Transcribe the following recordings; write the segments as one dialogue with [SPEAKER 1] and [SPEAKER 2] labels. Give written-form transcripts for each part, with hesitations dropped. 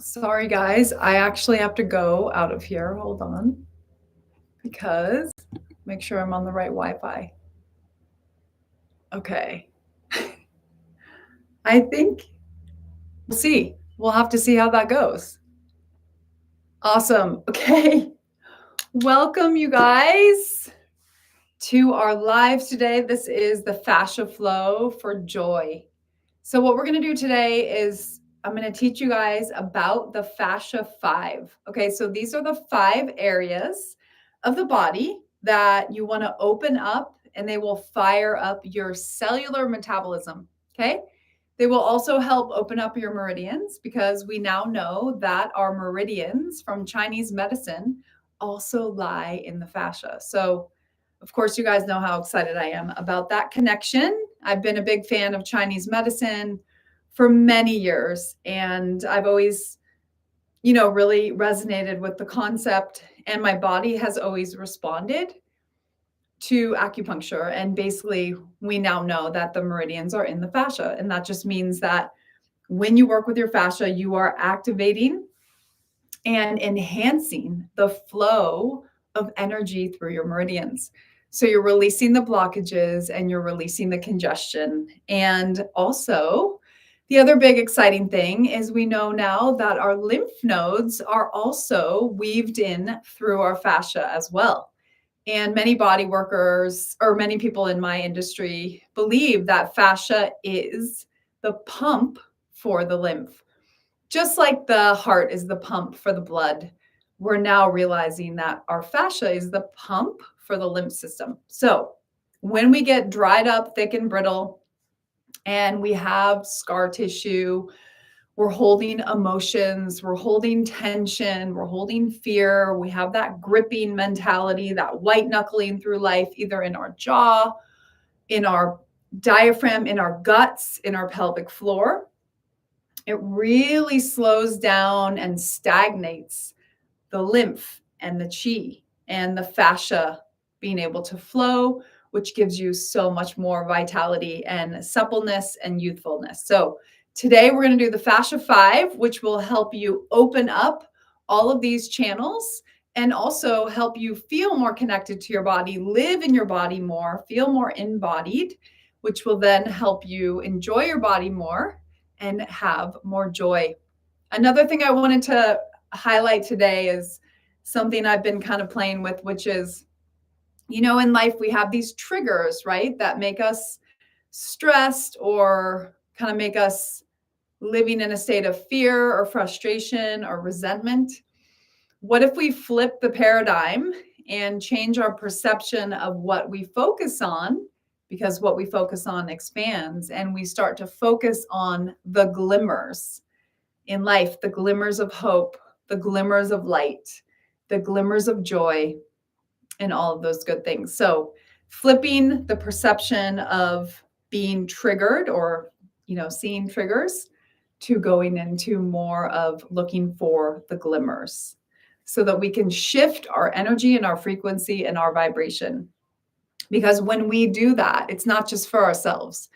[SPEAKER 1] Sorry, guys. I actually have to go out of here. Hold on. Because make sure I'm on the right Wi-Fi. Okay. I think we'll see. We'll have to see how that goes. Awesome. Okay. Welcome, you guys, to our live today. This is the Fascia Flow for Joy. So what we're going to do today is I'm going to teach you guys about the Fascia 5. Okay, so these are the 5 areas of the body that you want to open up, and they will fire up your cellular metabolism. Okay, they will also help open up your meridians, because we now know that our meridians from Chinese medicine also lie in the fascia. So of course, you guys know how excited I am about that connection. I've been a big fan of Chinese medicine for many years, and I've always, really resonated with the concept, and my body has always responded to acupuncture. And basically, we now know that the meridians are in the fascia, and that just means that when you work with your fascia, you are activating and enhancing the flow of energy through your meridians. So you're releasing the blockages and you're releasing the congestion. And also, the other big exciting thing is we know now that our lymph nodes are also weaved in through our fascia as well. And many body workers, or many people in my industry, believe that fascia is the pump for the lymph. Just like the heart is the pump for the blood, we're now realizing that our fascia is the pump for the lymph system. So when we get dried up, thick and brittle, and we have scar tissue, we're holding emotions, we're holding tension, we're holding fear, we have that gripping mentality, that white knuckling through life, either in our jaw, in our diaphragm, in our guts, in our pelvic floor. It really slows down and stagnates the lymph and the chi and the fascia being able to flow, which gives you so much more vitality and suppleness and youthfulness. So today we're going to do the Fascia 5, which will help you open up all of these channels and also help you feel more connected to your body, live in your body more, feel more embodied, which will then help you enjoy your body more and have more joy. Another thing I wanted to highlight today is something I've been kind of playing with, which is, in life we have these triggers, right, that make us stressed or kind of make us living in a state of fear or frustration or resentment. What if we flip the paradigm and change our perception of what we focus on? Because what we focus on expands, and we start to focus on the glimmers in life, the glimmers of hope, the glimmers of light, the glimmers of joy, and all of those good things. So flipping the perception of being triggered or, seeing triggers, to going into more of looking for the glimmers, so that we can shift our energy and our frequency and our vibration. Because when we do that, it's not just for ourselves,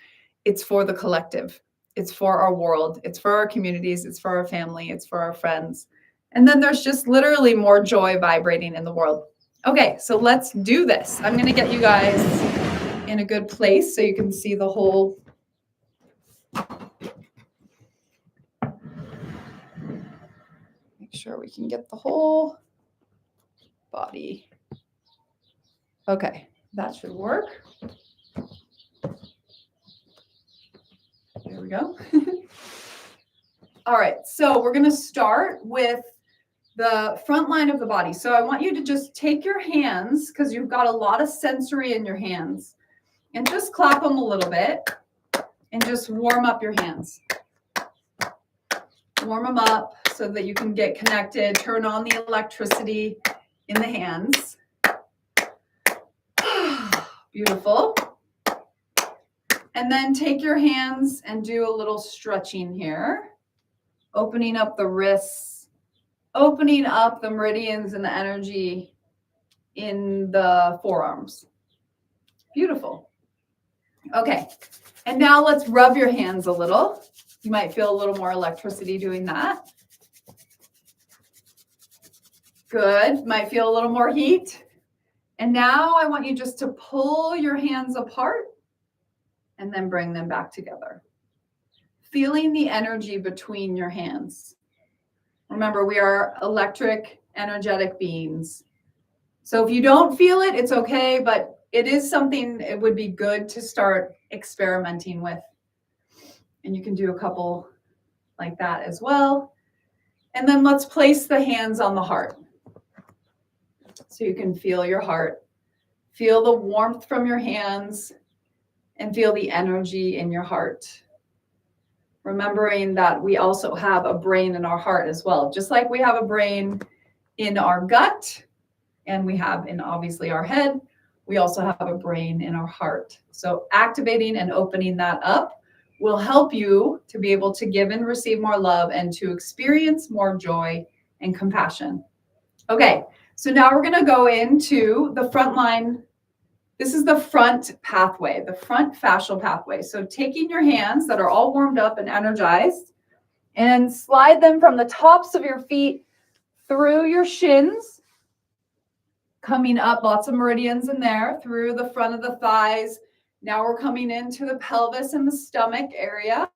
[SPEAKER 1] it's for the collective, it's for our world, it's for our communities, it's for our family, it's for our friends. And then there's just literally more joy vibrating in the world. Okay, so let's do this. I'm going to get you guys in a good place so you can see the whole. Make sure we can get the whole body. Okay, that should work. There we go. All right, so we're going to start with the front line of the body. So I want you to just take your hands, because you've got a lot of sensory in your hands, and just clap them a little bit and just warm up your hands. Warm them up so that you can get connected. Turn on the electricity in the hands. Beautiful. And then take your hands and do a little stretching here, opening up the wrists, opening up the meridians and the energy in the forearms. Beautiful. Okay, and now let's rub your hands a little. You might feel a little more electricity doing that. Good. Might feel a little more heat. And now I want you just to pull your hands apart and then bring them back together. Feeling the energy between your hands. Remember, we are electric, energetic beings. So if you don't feel it, it's okay, but it is something it would be good to start experimenting with. And you can do a couple like that as well. And then let's place the hands on the heart. So you can feel your heart. Feel the warmth from your hands and feel the energy in your heart. Remembering that we also have a brain in our heart as well. Just like we have a brain in our gut and we have in obviously our head, we also have a brain in our heart. So activating and opening that up will help you to be able to give and receive more love and to experience more joy and compassion. Okay, so now we're going to go into the front line. This is the front pathway, the front fascial pathway. So taking your hands that are all warmed up and energized and slide them from the tops of your feet through your shins, coming up, lots of meridians in there, through the front of the thighs. Now we're coming into the pelvis and the stomach area,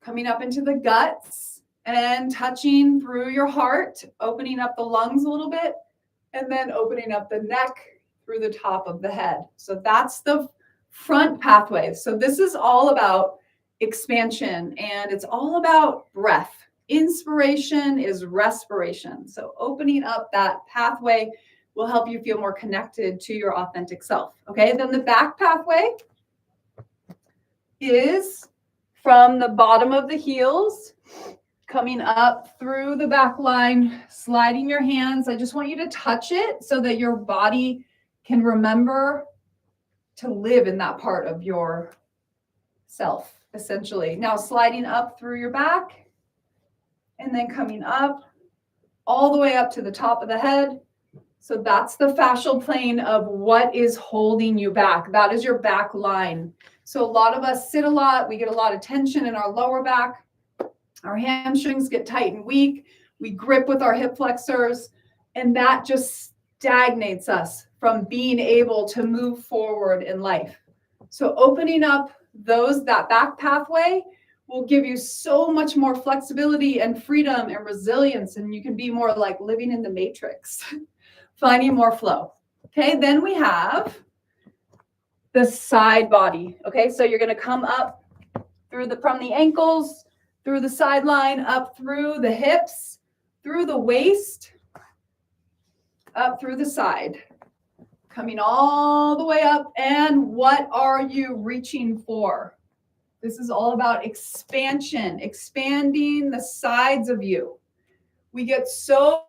[SPEAKER 1] coming up into the guts and touching through your heart, opening up the lungs a little bit, and then opening up the neck through the top of the head. So that's the front pathway. So this is all about expansion and it's all about breath. Inspiration is respiration. So opening up that pathway will help you feel more connected to your authentic self. Okay, then the back pathway is from the bottom of the heels, coming up through the back line, sliding your hands. I just want you to touch it so that your body can remember to live in that part of your self, essentially. Now sliding up through your back and then coming up all the way up to the top of the head. So that's the fascial plane of what is holding you back. That is your back line. So a lot of us sit a lot. We get a lot of tension in our lower back. Our hamstrings get tight and weak. We grip with our hip flexors, and that just stagnates us from being able to move forward in life. So opening up that back pathway will give you so much more flexibility and freedom and resilience, and you can be more like living in the matrix, finding more flow. Okay, then we have the side body. Okay, so you're going to come up from the ankles, through the sideline, up through the hips, through the waist, up through the side, coming all the way up. And what are you reaching for? This is all about expansion, expanding the sides of you. We get so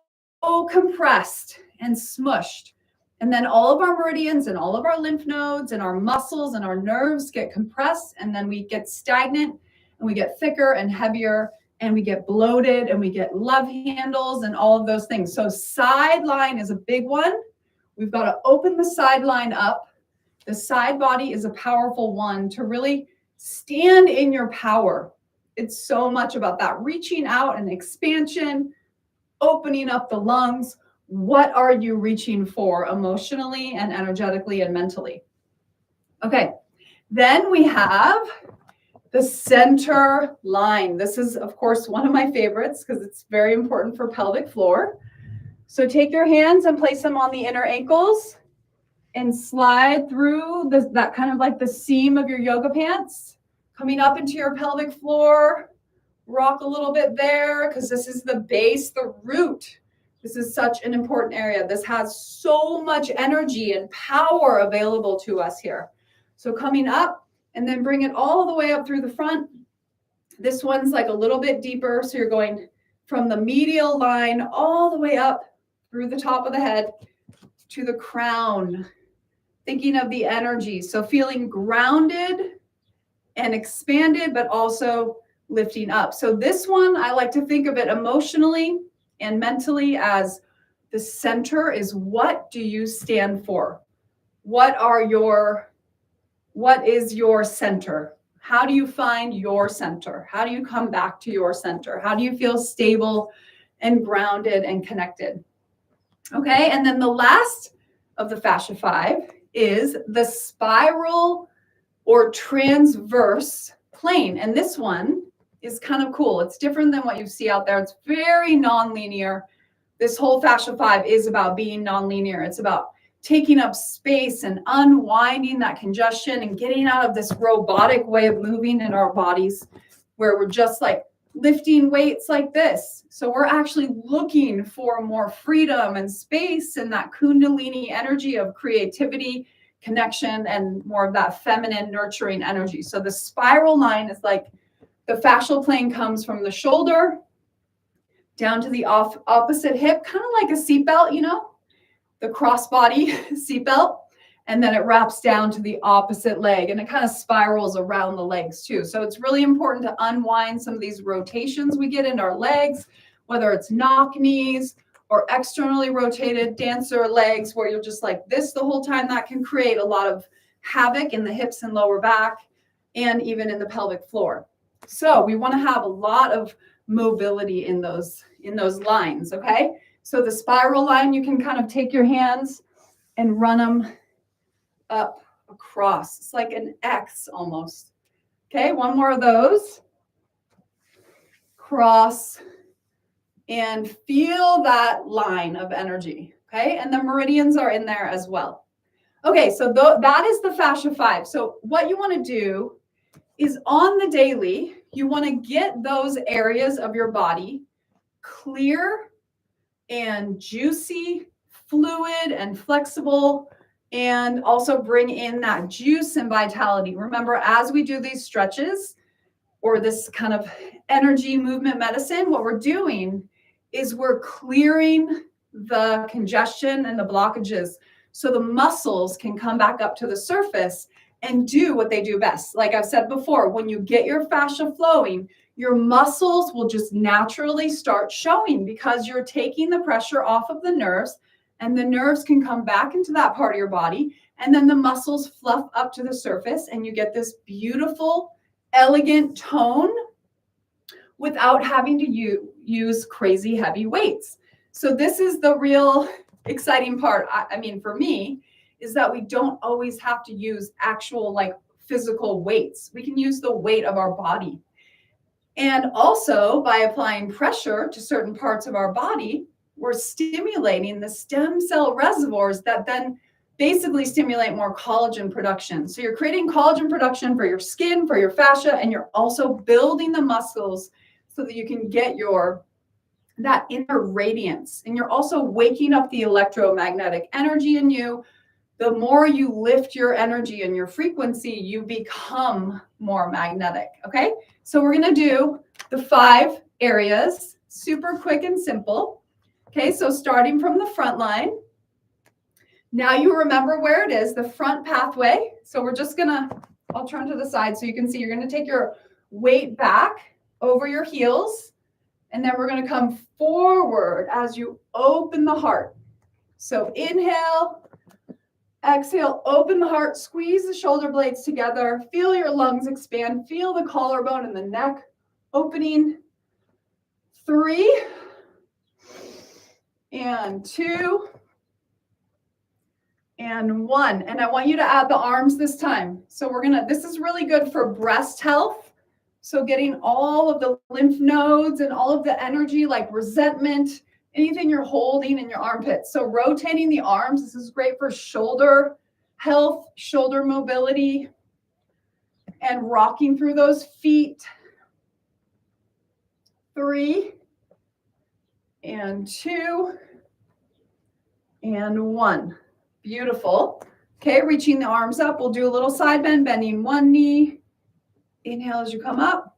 [SPEAKER 1] compressed and smushed. And then all of our meridians and all of our lymph nodes and our muscles and our nerves get compressed. And then we get stagnant and we get thicker and heavier and we get bloated and we get love handles and all of those things. So sideline is a big one. We've got to open the sideline up. The side body is a powerful one to really stand in your power. It's so much about that reaching out and expansion, opening up the lungs. What are you reaching for emotionally and energetically and mentally? Okay, then we have the center line. This is, of course, one of my favorites because it's very important for pelvic floor. So take your hands and place them on the inner ankles and slide through that kind of like the seam of your yoga pants, coming up into your pelvic floor. Rock a little bit there because this is the base, the root. This is such an important area. This has so much energy and power available to us here. So coming up and then bring it all the way up through the front. This one's like a little bit deeper. So you're going from the medial line all the way up through the top of the head to the crown. Thinking of the energy. So feeling grounded and expanded, but also lifting up. So this one, I like to think of it emotionally and mentally as the center is what do you stand for? What is your center? How do you find your center? How do you come back to your center? How do you feel stable and grounded and connected? Okay, and then the last of the fascia 5 is the spiral or transverse plane. And this one is kind of cool. It's different than what you see out there. It's very nonlinear. This whole fascia 5 is about being nonlinear. It's about taking up space and unwinding that congestion and getting out of this robotic way of moving in our bodies where we're just like lifting weights like this. So we're actually looking for more freedom and space and that kundalini energy of creativity, connection, and more of that feminine nurturing energy. So the spiral line is like the fascial plane comes from the shoulder down to the opposite hip, kind of like a seatbelt, you know, the crossbody seatbelt. And then it wraps down to the opposite leg and it kind of spirals around the legs too. So it's really important to unwind some of these rotations we get in our legs, whether it's knock knees or externally rotated dancer legs where you're just like this the whole time. That can create a lot of havoc in the hips and lower back and even in the pelvic floor. So we want to have a lot of mobility in those lines, okay? So the spiral line, you can kind of take your hands and run them up across. It's like an X almost. Okay, one more of those. Cross and feel that line of energy. Okay, and the meridians are in there as well. Okay, so that is the fascia 5. So what you want to do is on the daily, you want to get those areas of your body clear and juicy, fluid and flexible, and also bring in that juice and vitality. Remember, as we do these stretches or this kind of energy movement medicine, what we're doing is we're clearing the congestion and the blockages so the muscles can come back up to the surface and do what they do best. Like I've said before, when you get your fascia flowing, your muscles will just naturally start showing because you're taking the pressure off of the nerves, and the nerves can come back into that part of your body, and then the muscles fluff up to the surface and you get this beautiful, elegant tone without having to use crazy heavy weights. So this is the real exciting part. I mean, for me, is that we don't always have to use actual like physical weights. We can use the weight of our body. And also by applying pressure to certain parts of our body, we're stimulating the stem cell reservoirs that then basically stimulate more collagen production. So you're creating collagen production for your skin, for your fascia, and you're also building the muscles so that you can get that inner radiance. And you're also waking up the electromagnetic energy in you. The more you lift your energy and your frequency, you become more magnetic, okay? So we're gonna do the 5 areas, super quick and simple. Okay, so starting from the front line. Now you remember where it is, the front pathway. So we're just gonna, I'll turn to the side so you can see, you're gonna take your weight back over your heels, and then we're gonna come forward as you open the heart. So inhale, exhale, open the heart, squeeze the shoulder blades together, feel your lungs expand, feel the collarbone and the neck opening. 3 and 2 and 1. And I want you to add the arms this time. So this is really good for breast health. So getting all of the lymph nodes and all of the energy like resentment, anything you're holding in your armpits. So rotating the arms, this is great for shoulder health, shoulder mobility, and rocking through those feet. 3 and 2 and 1. Beautiful. Okay, reaching the arms up. We'll do a little side bend, bending one knee. Inhale as you come up.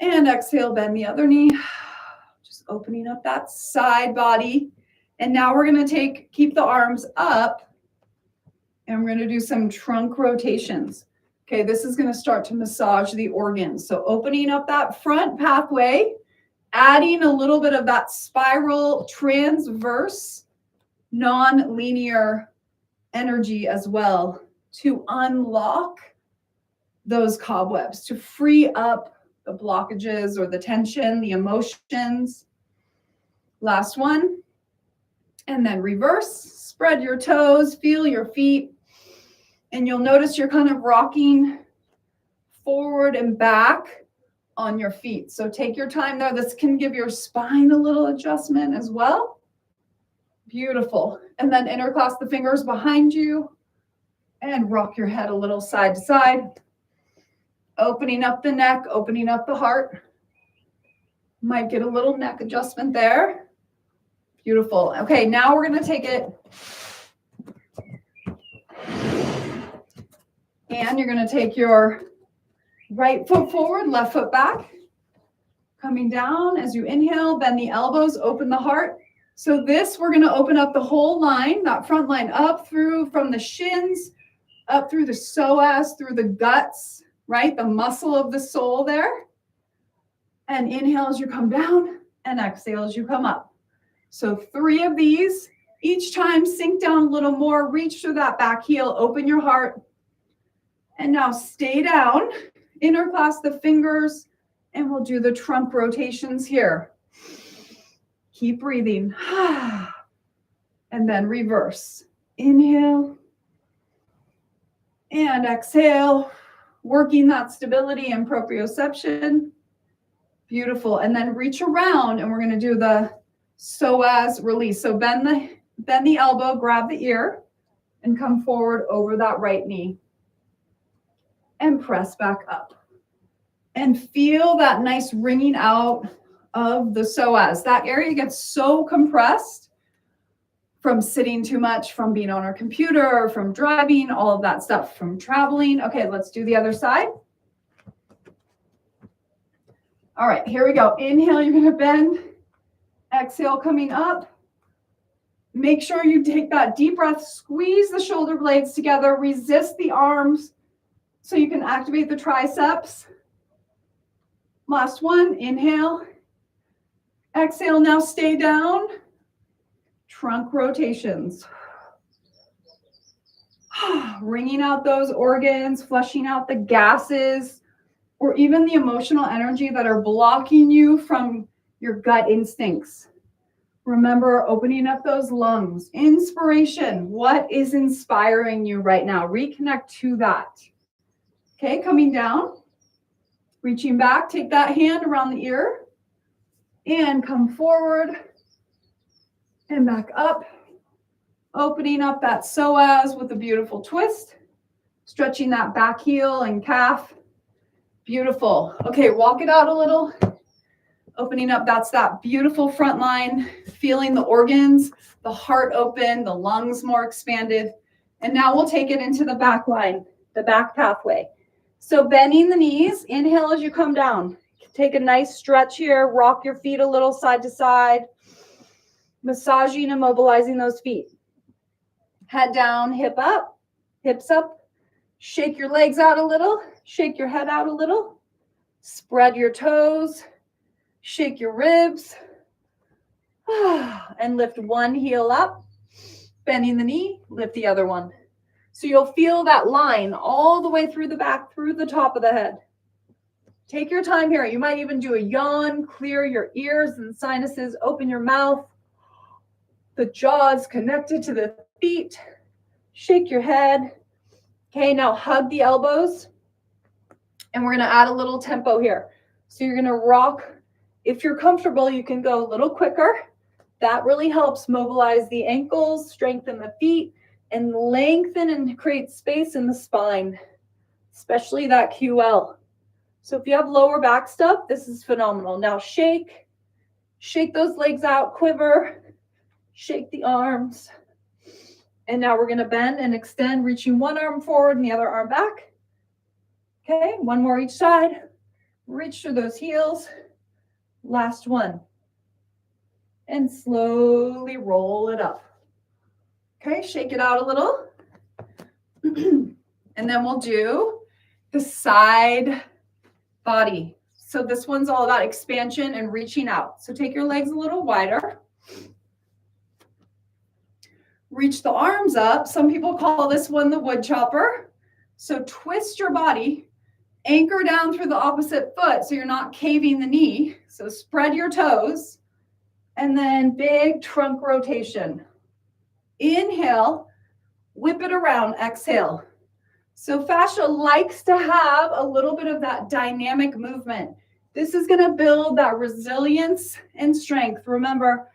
[SPEAKER 1] And exhale, bend the other knee. Just opening up that side body. And now we're going to keep the arms up, and we're going to do some trunk rotations. Okay, this is going to start to massage the organs. So opening up that front pathway, adding a little bit of that spiral transverse non-linear energy as well to unlock those cobwebs, to free up the blockages or the tension, the emotions. Last one. And then reverse, spread your toes, feel your feet. And you'll notice you're kind of rocking forward and back on your feet. So take your time there. This can give your spine a little adjustment as well. Beautiful. And then interclasp the fingers behind you and rock your head a little side to side. Opening up the neck, opening up the heart. Might get a little neck adjustment there. Beautiful. Okay, now we're going to take it. And you're going to take your right foot forward, left foot back. Coming down as you inhale, bend the elbows, open the heart. So this, we're going to open up the whole line, that front line up through from the shins, up through the psoas, through the guts, right? The muscle of the soul there. And inhale as you come down and exhale as you come up. So 3 of these. Each time, sink down a little more, reach through that back heel, open your heart. And now stay down, interclasp the fingers, and we'll do the trunk rotations here. Keep breathing. And then reverse. Inhale. And exhale. Working that stability and proprioception. Beautiful. And then reach around, and we're going to do the psoas release. So bend the elbow, grab the ear, and come forward over that right knee. And press back up. And feel that nice wringing out of the psoas. That area gets so compressed from sitting too much, from being on our computer, from driving, all of that stuff, from traveling. Okay, let's do the other side. All right, here we go. Inhale, you're going to bend. Exhale, coming up. Make sure you take that deep breath. Squeeze the shoulder blades together. Resist the arms so you can activate the triceps. Last one. Inhale. Exhale. Now stay down. Trunk rotations. Wringing out those organs, flushing out the gases, or even the emotional energy that are blocking you from your gut instincts. Remember, opening up those lungs. Inspiration. What is inspiring you right now? Reconnect to that. Okay, coming down. Reaching back. Take that hand around the ear. And come forward. And back up. Opening up that psoas with a beautiful twist. Stretching that back heel and calf. Beautiful. Okay, walk it out a little. Opening up, that's that beautiful front line. Feeling the organs, the heart open, the lungs more expanded. And now we'll take it into the back line, the back pathway. So bending the knees, inhale as you come down. Take a nice stretch here. Rock your feet a little side to side. Massaging and mobilizing those feet. Head down, hip up, hips up. Shake your legs out a little. Shake your head out a little. Spread your toes. Shake your ribs. And lift one heel up. Bending the knee, lift the other one. So you'll feel that line all the way through the back, through the top of the head. Take your time here. You might even do a yawn, clear your ears and sinuses, open your mouth. The jaws connected to the feet. Shake your head. Okay, now hug the elbows. And we're going to add a little tempo here. So you're going to rock. If you're comfortable, you can go a little quicker. That really helps mobilize the ankles, strengthen the feet, and lengthen and create space in the spine, especially that QL. So if you have lower back stuff, this is phenomenal. Now shake those legs out, quiver, shake the arms. And now we're going to bend and extend, reaching one arm forward and the other arm back. Okay, one more each side. Reach through those heels. Last one. And slowly roll it up. Okay, shake it out a little. And then we'll do the side body. So this one's all about expansion and reaching out. So take your legs a little wider. Reach the arms up. Some people call this one the wood chopper. So twist your body, anchor down through the opposite foot so you're not caving the knee. So spread your toes, and then big trunk rotation. Inhale, whip it around, exhale. So fascia likes to have a little bit of that dynamic movement. This is gonna build that resilience and strength. Remember,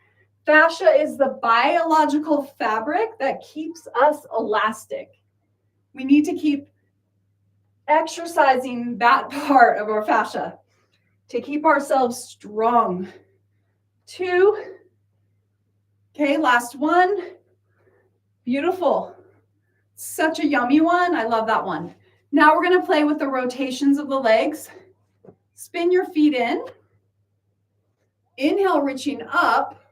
[SPEAKER 1] fascia is the biological fabric that keeps us elastic. We need to keep exercising that part of our fascia to keep ourselves strong. 2. Okay, last one. Beautiful. Such a yummy one. I love that one. Now we're going to play with the rotations of the legs. Spin your feet in. Inhale, reaching up.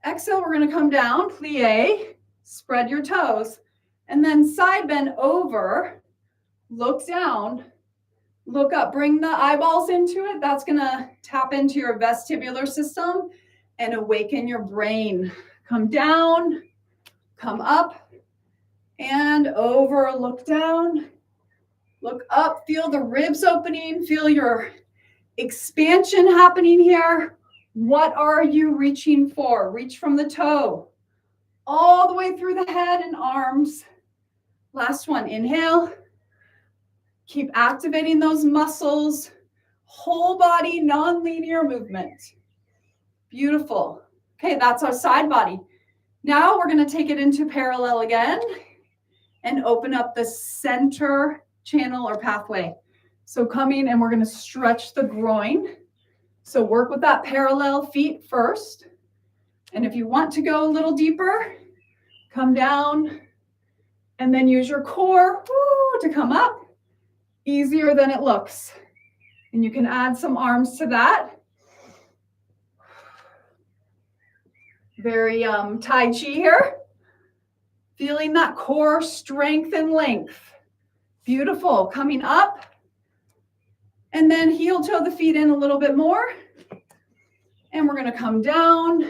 [SPEAKER 1] Exhale, we're going to come down, plie, spread your toes, and then side bend over, look down, look up, bring the eyeballs into it. That's going to tap into your vestibular system and awaken your brain. Come down, come up, and over, look down, look up, feel the ribs opening, feel your expansion happening here. What are you reaching for? Reach from the toe all the way through the head and arms. Last one, inhale. Keep activating those muscles. Whole body, non-linear movement. Beautiful. Okay, that's our side body. Now we're going to take it into parallel again and open up the center channel or pathway. So coming and we're going to stretch the groin. So work with that parallel feet first. And if you want to go a little deeper, come down and then use your core to come up. Easier than it looks. And you can add some arms to that. Very Tai Chi here. Feeling that core strength and length. Beautiful. Coming up. And then heel toe the feet in a little bit more. And we're going to come down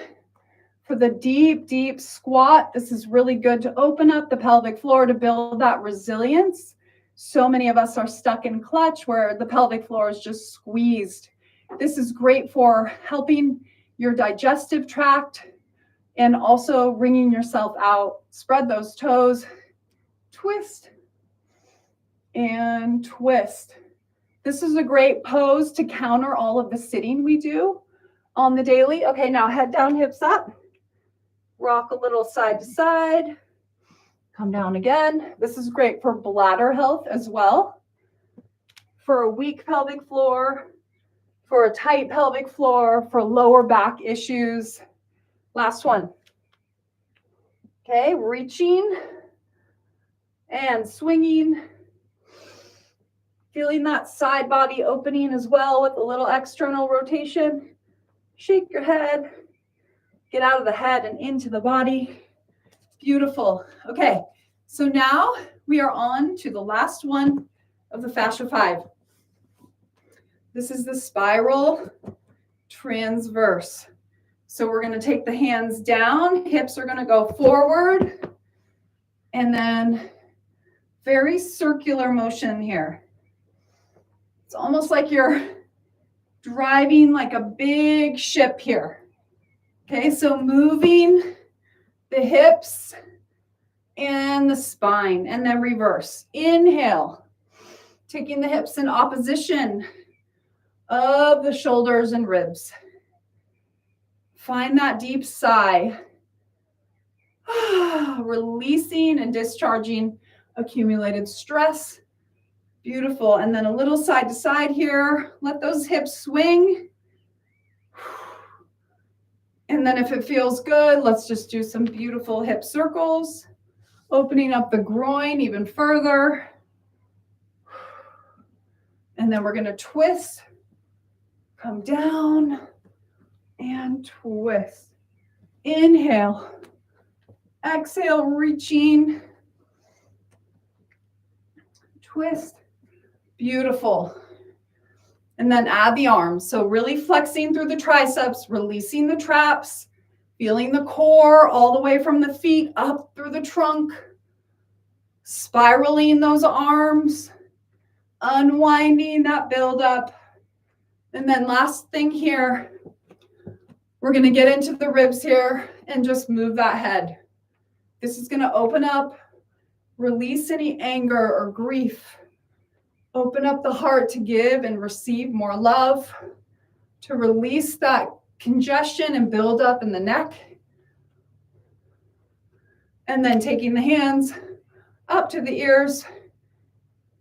[SPEAKER 1] for the deep, deep squat. This is really good to open up the pelvic floor to build that resilience. So many of us are stuck in clutch where the pelvic floor is just squeezed. This is great for helping your digestive tract and also wringing yourself out. Spread those toes, twist and twist. This is a great pose to counter all of the sitting we do on the daily. Okay, now head down, hips up. Rock a little side to side. Come down again. This is great for bladder health as well. For a weak pelvic floor, for a tight pelvic floor, for lower back issues. Last one. Okay, reaching and swinging. Feeling that side body opening as well with a little external rotation. Shake your head. Get out of the head and into the body. Beautiful. Okay, so now we are on to the last one of the Fascia 5. This is the spiral transverse. So we're going to take the hands down. Hips are going to go forward. And then very circular motion here. It's almost like you're driving like a big ship here. Okay, so moving the hips and the spine, and then reverse. Inhale, taking the hips in opposition of the shoulders and ribs. Find that deep sigh. Releasing and discharging accumulated stress. Beautiful. And then a little side to side here. Let those hips swing. And then if it feels good, let's just do some beautiful hip circles. Opening up the groin even further. And then we're going to twist. Come down and twist. Inhale. Exhale, reaching. Twist. Beautiful. And then add the arms. So really flexing through the triceps, releasing the traps, feeling the core all the way from the feet up through the trunk, spiraling those arms, unwinding that buildup. And then last thing here, we're going to get into the ribs here and just move that head. This is going to open up, release any anger or grief. Open up the heart to give and receive more love, to release that congestion and build up in the neck. And then taking the hands up to the ears,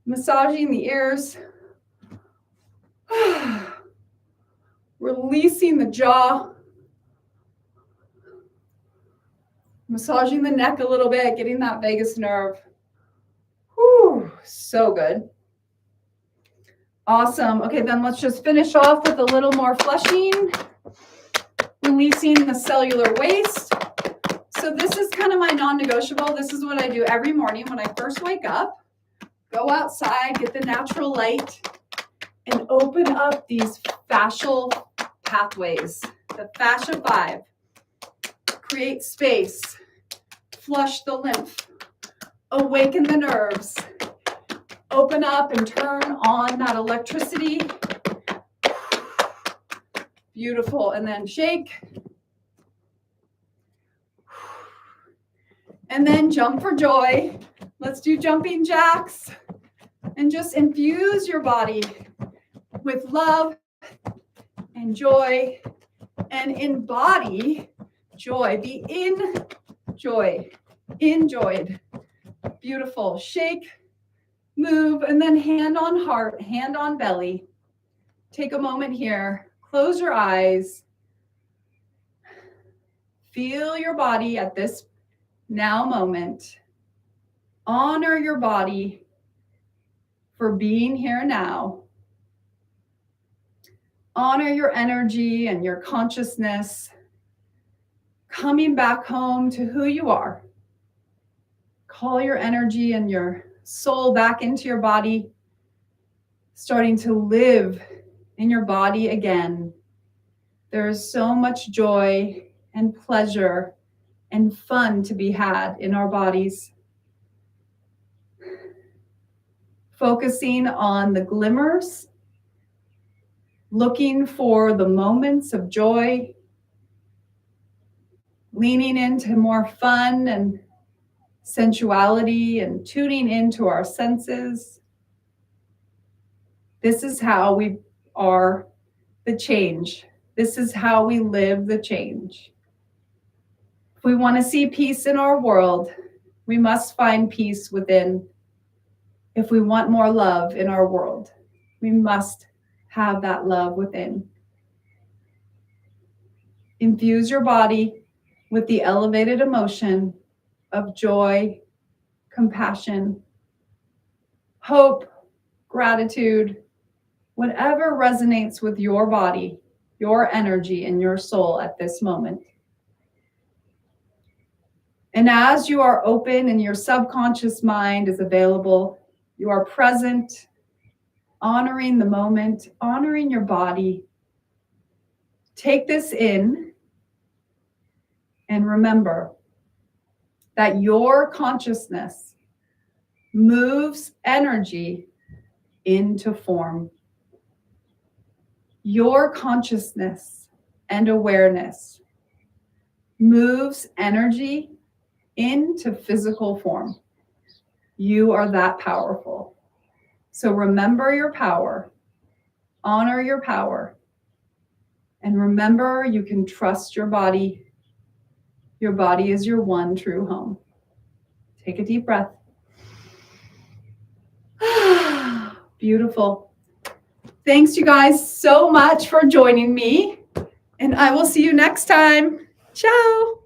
[SPEAKER 1] massaging the ears, releasing the jaw, massaging the neck a little bit, getting that vagus nerve. Whew, so good. Awesome. Okay, then let's just finish off with a little more flushing, releasing the cellular waste. So this is kind of my non-negotiable. This is what I do every morning when I first wake up. Go outside, get the natural light, and open up these fascial pathways, the fascia 5. Create space, flush the lymph, awaken the nerves, open up and turn on that electricity. Beautiful. And then shake. And then jump for joy. Let's do jumping jacks. And just infuse your body with love and joy and embody joy. Be in joy. Enjoyed. Beautiful. Shake, move, and then hand on heart, hand on belly. Take a moment here. Close your eyes. Feel your body at this now moment. Honor your body for being here now. Honor your energy and your consciousness. Coming back home to who you are. Call your energy and your soul back into your body. Starting to live in your body again. There is so much joy and pleasure and fun to be had in our bodies. Focusing on the glimmers, looking for the moments of joy, leaning into more fun and sensuality and tuning into our senses. This is how we are the change. This is how we live the change. If we want to see peace in our world, we must find peace within. If we want more love in our world, we must have that love within. Infuse your body with the elevated emotion of joy, compassion, hope, gratitude, whatever resonates with your body, your energy, and your soul at this moment. And as you are open and your subconscious mind is available, you are present, honoring the moment, honoring your body. Take this in and remember that your consciousness moves energy into form. Your consciousness and awareness moves energy into physical form. You are that powerful. So remember your power, honor your power, and remember you can trust your body. Your body is your one true home. Take a deep breath. Beautiful. Thanks you guys so much for joining me, and I will see you next time. Ciao.